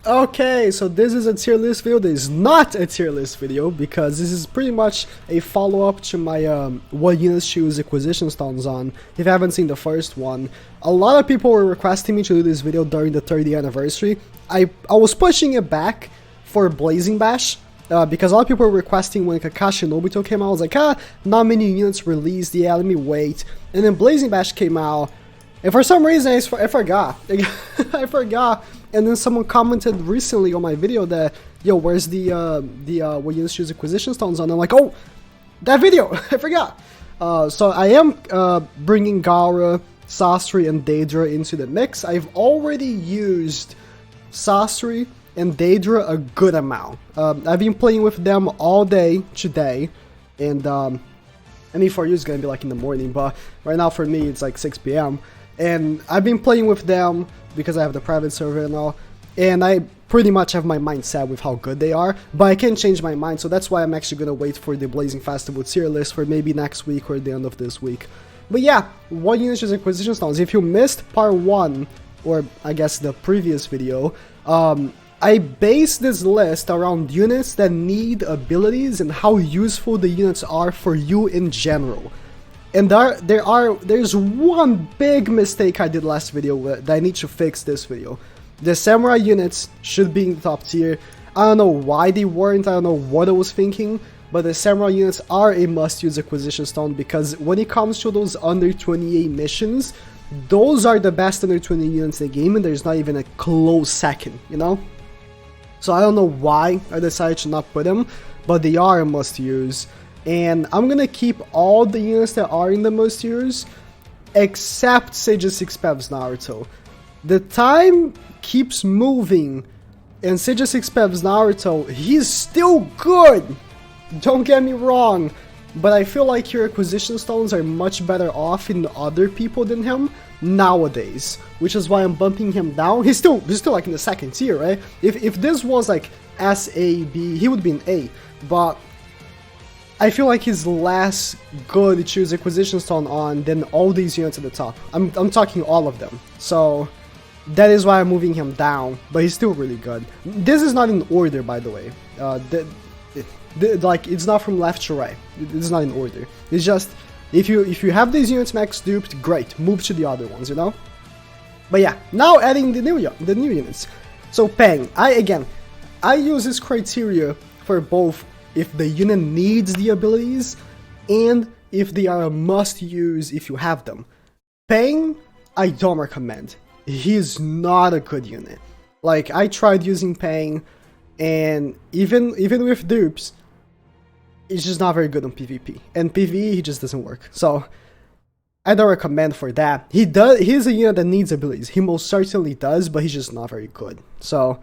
Okay, so this is a tier list video. This is not a tier list video because this is pretty much a follow-up to my what units choose acquisition stones on. If you haven't seen the first one, a lot of people were requesting me to do this video during the 30th anniversary. I was pushing it back for Blazing Bash because a lot of people were requesting when Kakashi and Obito came out. I was like, not many units released, yeah, let me wait. And then Blazing Bash came out, and for some reason I forgot. I forgot. And then someone commented recently on my video that, yo, where's the what units choose acquisition stones on? I'm like, oh, that video, I forgot. So I am bringing Gaara, Sasori, and Deidara into the mix. I've already used Sasori and Deidara a good amount. I've been playing with them all day today, and I mean for you it's gonna be like in the morning, but right now for me it's like 6 p.m. And I've been playing with them because I have the private server and all, and I pretty much have my mind set with how good they are, but I can't change my mind, so that's why I'm actually gonna wait for the Blazing Festival tier list for maybe next week or the end of this week. But yeah, what units choose acquisition stones? If you missed part 1, or I guess the previous video, I based this list around units that need abilities and how useful the units are for you in general. And there's one big mistake I did last video that I need to fix this video. The samurai units should be in the top tier. I don't know why they weren't, I don't know what I was thinking, but the samurai units are a must-use acquisition stone because when it comes to those under 28 missions, those are the best under 20 units in the game, and there's not even a close second, you know? So I don't know why I decided to not put them, but they are a must-use. And I'm gonna keep all the units that are in the must use, except Sage 6 Pev's Naruto. The time keeps moving, and Sage 6 Pev's Naruto, he's still good! Don't get me wrong, but I feel like your acquisition stones are much better off in other people than him nowadays, which is why I'm bumping him down. He's still like in the second tier, right? If this was like S, A, B, he would be an A, but I feel like he's less good to choose acquisition stone on than all these units at the top. I'm talking all of them. So that is why I'm moving him down, but he's still really good. This is not in order, by the way. Like it's not from left to right. It's not in order. It's just if you have these units max duped, great. Move to the other ones, you know. But yeah, now adding the new units. So Pang, I use this criteria for both if the unit needs the abilities, and if they are a must-use if you have them. Pang, I don't recommend. He's not a good unit. Like, I tried using Pang, and even with dupes, it's just not very good on PvP. And PvE, he just doesn't work. So, I don't recommend for that. He's a unit that needs abilities. He most certainly does, but he's just not very good. So,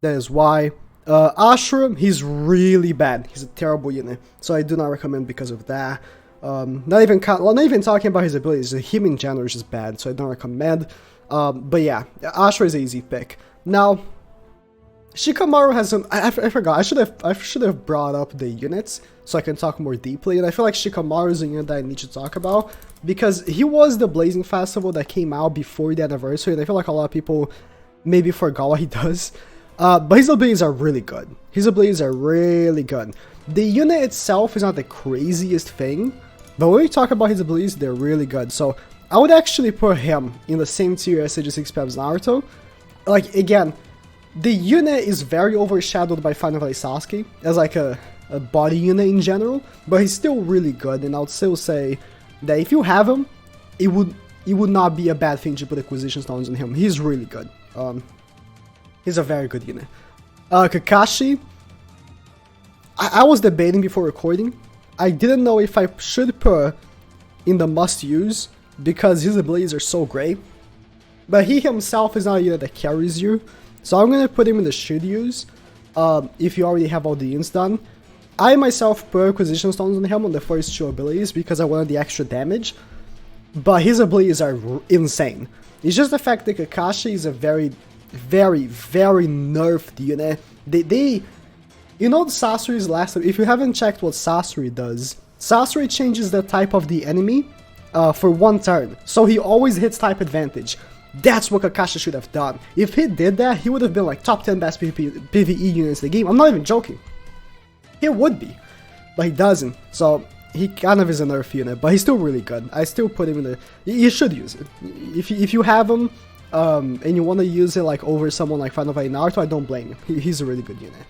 that is why. Ashura, he's really bad. He's a terrible unit, so I do not recommend because of that. Not even talking about his abilities. Him in general is just bad, so I don't recommend. But yeah, Ashura is an easy pick. Now, Shikamaru has some. I forgot. I should have brought up the units so I can talk more deeply. And I feel like Shikamaru is a unit that I need to talk about because he was the Blazing Festival that came out before the anniversary, and I feel like a lot of people maybe forgot what he does. But his abilities are really good. The unit itself is not the craziest thing, but when we talk about his abilities, they're really good. So I would actually put him in the same tier as Sage 6 Pev's Naruto. Like, again, the unit is very overshadowed by Final Valley Sasuke as like a body unit in general, but he's still really good, and I would still say that if you have him, it would not be a bad thing to put acquisition stones on him. He's really good. He's a very good unit. Kakashi, I was debating before recording. I didn't know if I should put in the must-use because his abilities are so great. But he himself is not a unit that carries you. So I'm going to put him in the should-use if you already have all the units done. I myself put acquisition stones on him on the first 2 abilities because I wanted the extra damage. But his abilities are insane. It's just the fact that Kakashi is a very nerfed unit. You know, Sasori's last. If you haven't checked what Sasori does, Sasori changes the type of the enemy for 1 turn, so he always hits type advantage. That's what Kakashi should have done. If he did that, he would have been like top 10 best PvE units in the game. I'm not even joking. He would be, but he doesn't. So he kind of is a nerf unit, but he's still really good. I still put him in the... You should use it. If you have him, and you want to use it like over someone like Final Fight Naruto, I don't blame you. He's a really good unit.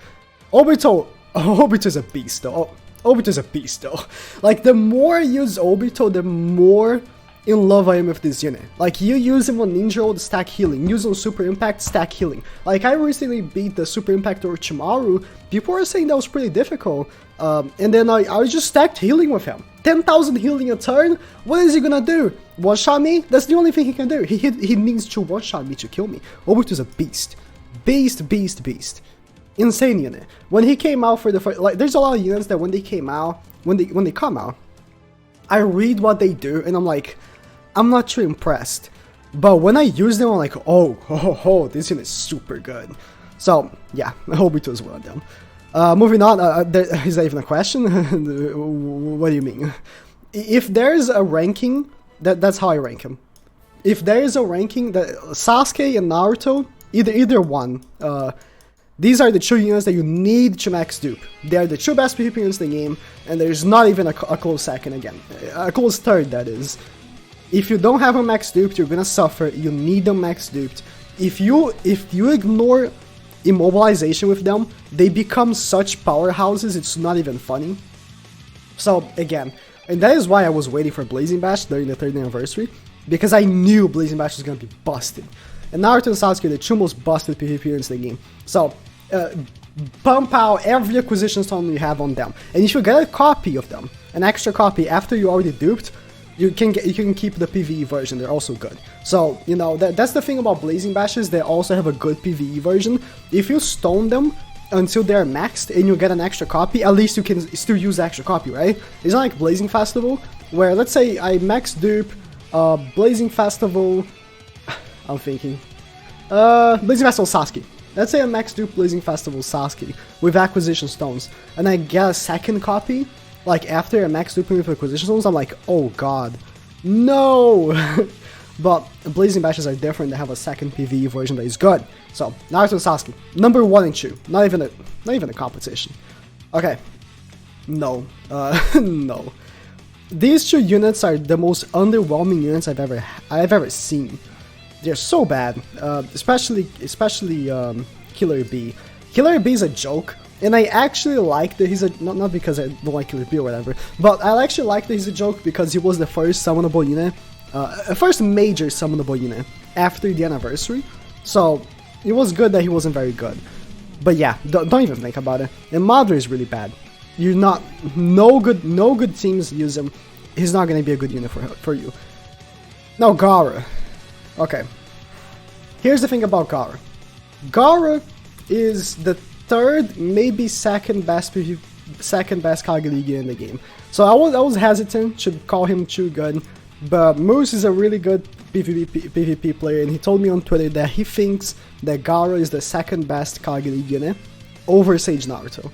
Obito's a beast though. Obito's a beast though. Like, the more I use Obito, the more in love I am with this unit. Like, you use him on Ninja World, stack healing. Use him on Super Impact, stack healing. Like, I recently beat the Super Impact Orochimaru. People were saying that was pretty difficult. And then I just stacked healing with him. 10,000 healing a turn? What is he gonna do? One-shot me? That's the only thing he can do. He needs to one-shot me to kill me. Obito's a beast. Beast. Insane unit. When he came out for the first... Like, there's a lot of units that when they came out... When they come out, I read what they do, and I'm like... I'm not too impressed. But when I use them, I'm like, oh, this unit is super good. So, yeah, Obito is one of them. Moving on, is that even a question? What do you mean? If there's a ranking, that's how I rank him. If there is a ranking, that Sasuke and Naruto, either one, these are the two units that you need to max dupe. They are the two best PvP units in the game, and there's not even a close second again. A close third, that is. If you don't have them max duped, you're gonna suffer. You need them max duped. If you ignore immobilization with them, they become such powerhouses, it's not even funny. So, again, and that is why I was waiting for Blazing Bash during the 3rd anniversary, because I knew Blazing Bash was gonna be busted. And Naruto and Sasuke are the two most busted PvP units in the game. So, pump out every acquisition stone you have on them. And if you get a copy of them, an extra copy after you already duped, you can keep the PvE version. They're also good. So, you know, that's the thing about Blazing Bashes. They also have a good PvE version. If you stone them until they're maxed and you get an extra copy, at least you can still use the extra copy, right? It's not like Blazing Festival, where, let's say I max dupe Blazing Festival... I'm thinking... Blazing Festival Sasuke. Let's say I max dupe Blazing Festival Sasuke with acquisition stones, and I get a second copy. Like, after a max duping with acquisition stones, I'm like, oh god, no! But Blazing Bashes are different, they have a second PvE version that is good. So, Naruto and Sasuke, number 1 and 2, not even a competition. Okay, no, no. These two units are the most underwhelming units I've ever seen. They're so bad, especially Killer B. Killer B is a joke. And I actually like that he's a... Not because I don't like Killer B or whatever, but I actually like that he's a joke because he was the first summonable unit, first major summonable unit after the anniversary. So, it was good that he wasn't very good. But yeah, don't even think about it. And Madara is really bad. You're not... No good teams use him. He's not gonna be a good unit for you. Now, Gaara. Okay. Here's the thing about Gaara. Gaara is the 3rd, maybe second best Kage League in the game. So I was hesitant to call him too good, but Moose is a really good PvP player, and he told me on Twitter that he thinks that Gaara is the 2nd best Kage League unit over Sage Naruto.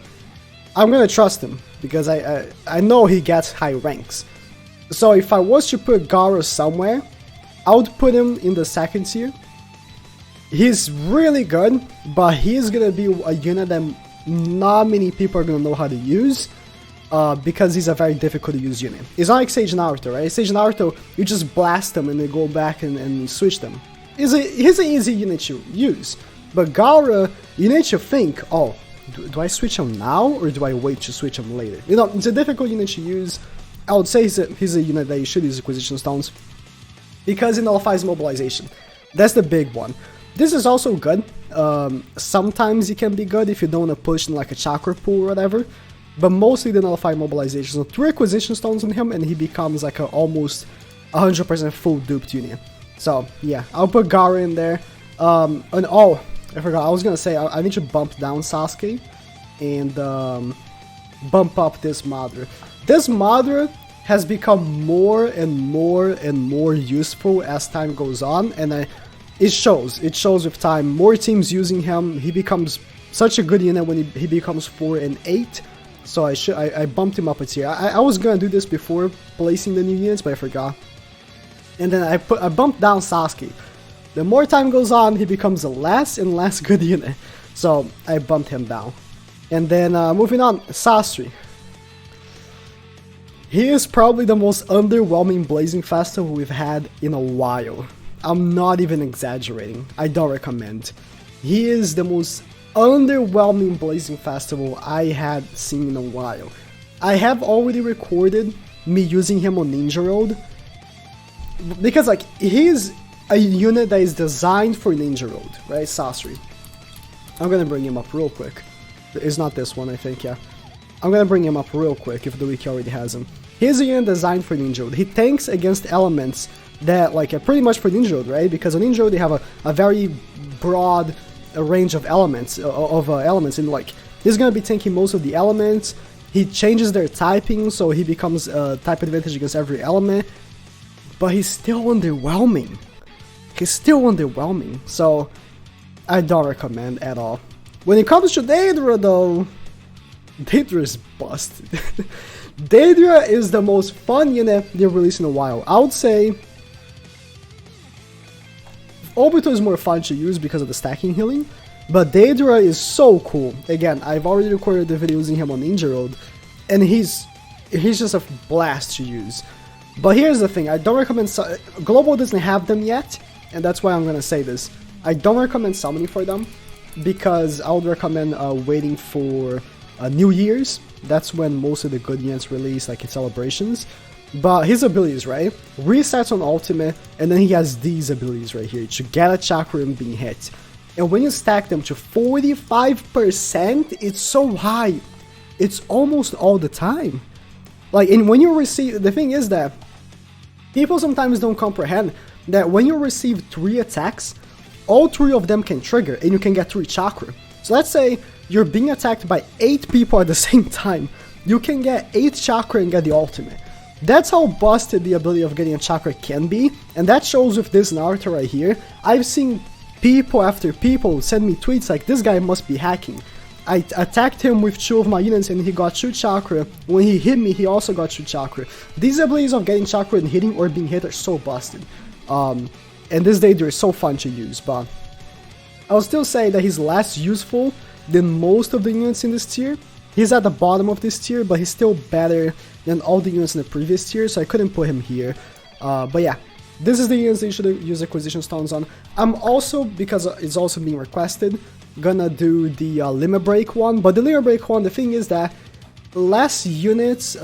I'm gonna trust him because I know he gets high ranks. So if I was to put Gaara somewhere, I would put him in the 2nd tier. He's really good, but he's gonna be a unit that not many people are gonna know how to use, because he's a very difficult to use unit. It's not like Sage Naruto, right? Sage Naruto, you just blast them and they go back and switch them. He's an easy unit to use, but Gaara, you need to think, oh, do I switch him now or do I wait to switch him later? You know, it's a difficult unit to use. I would say he's a unit that you should use acquisition stones, because it nullifies mobilization. That's the big one. This is also good. Sometimes it can be good if you don't want to push in like a chakra pool or whatever, but mostly they nullify mobilization. So 3 acquisition stones on him and he becomes like a almost 100% full duped unit. So yeah, I'll put Gaara in there. And oh, I forgot, I was gonna say I need to bump down Sasuke and bump up this Madara. This Madara has become more and more useful as time goes on, and it shows with time. More teams using him, he becomes such a good unit when he becomes 4 and 8. So I bumped him up a tier. I was gonna do this before placing the new units, but I forgot. And then I bumped down Sasuke. The more time goes on, he becomes a less and less good unit. So I bumped him down. And then moving on, Sasori. He is probably the most underwhelming Blazing Festival we've had in a while. I'm not even exaggerating. I don't recommend. He is the most underwhelming Blazing Festival I had seen in a while. I have already recorded me using him on Ninja Road, because like he's a unit that is designed for Ninja Road, right? Sasori. I'm gonna bring him up real quick. It's not this one, I think, yeah. I'm gonna bring him up real quick if the wiki already has him. He's a unit designed for Ninja Road. He tanks against elements that like are pretty much for Ninja Road, right? Because on Ninja Road they have a very broad range of elements, and like he's gonna be tanking most of the elements. He changes their typing, so he becomes type advantage against every element. But he's still underwhelming. He's still underwhelming, so I don't recommend at all. When it comes to Daedra though, Daedra is busted. Daedra is the most fun unit they've released in a while. I would say Obito is more fun to use because of the stacking healing, but Daedra is so cool. Again, I've already recorded the video using him on Ninja Road, and he's just a blast to use. But here's the thing, I don't recommend... Global doesn't have them yet, and that's why I'm gonna say this. I don't recommend summoning for them, because I would recommend waiting for New Year's. That's when most of the good units release, like in celebrations. But his abilities, right? Resets on ultimate, and then he has these abilities right here to get a chakra and being hit. And when you stack them to 45%, it's so high. It's almost all the time. Like, and when you receive, the thing is that people sometimes don't comprehend that when you receive 3 attacks, all 3 of them can trigger, and you can get 3 chakra. So let's say you're being attacked by 8 people at the same time. You can get 8 chakra and get the ultimate. That's how busted the ability of getting a chakra can be, and that shows with this Naruto right here. I've seen people after people send me tweets like, this guy must be hacking. I attacked him with 2 of my units and he got 2 chakra. When he hit me, he also got 2 chakra. These abilities of getting chakra and hitting or being hit are so busted. And this Daedra is so fun to use, but I'll still say that he's less useful than most of the units in this tier. He's at the bottom of this tier, but he's still better than all the units in the previous tier, so I couldn't put him here. But yeah, this is the units that you should use acquisition stones on. I'm also, because it's also being requested, gonna do the limit break one. But the limit break one, the thing is that less units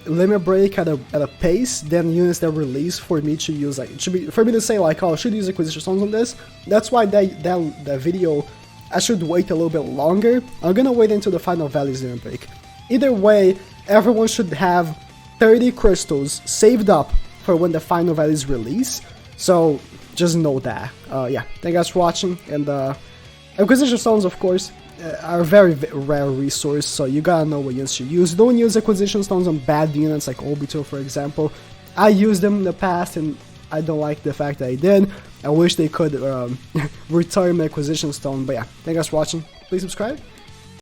limit break at a pace than units that release for me to use. Like, it should be for me to say like, oh, I should use acquisition stones on this. That's why that video, I should wait a little bit longer. I'm gonna wait until the final values limit break. Either way, everyone should have 30 crystals saved up for when the final values release. So just know that. Yeah, thank you guys for watching, and acquisition stones, of course, are a very rare resource, so you gotta know what units you use. Don't use acquisition stones on bad units like Obito, for example. I used them in the past, and I don't like the fact that I did. I wish they could return my acquisition stone, but yeah, thank you guys for watching. Please subscribe.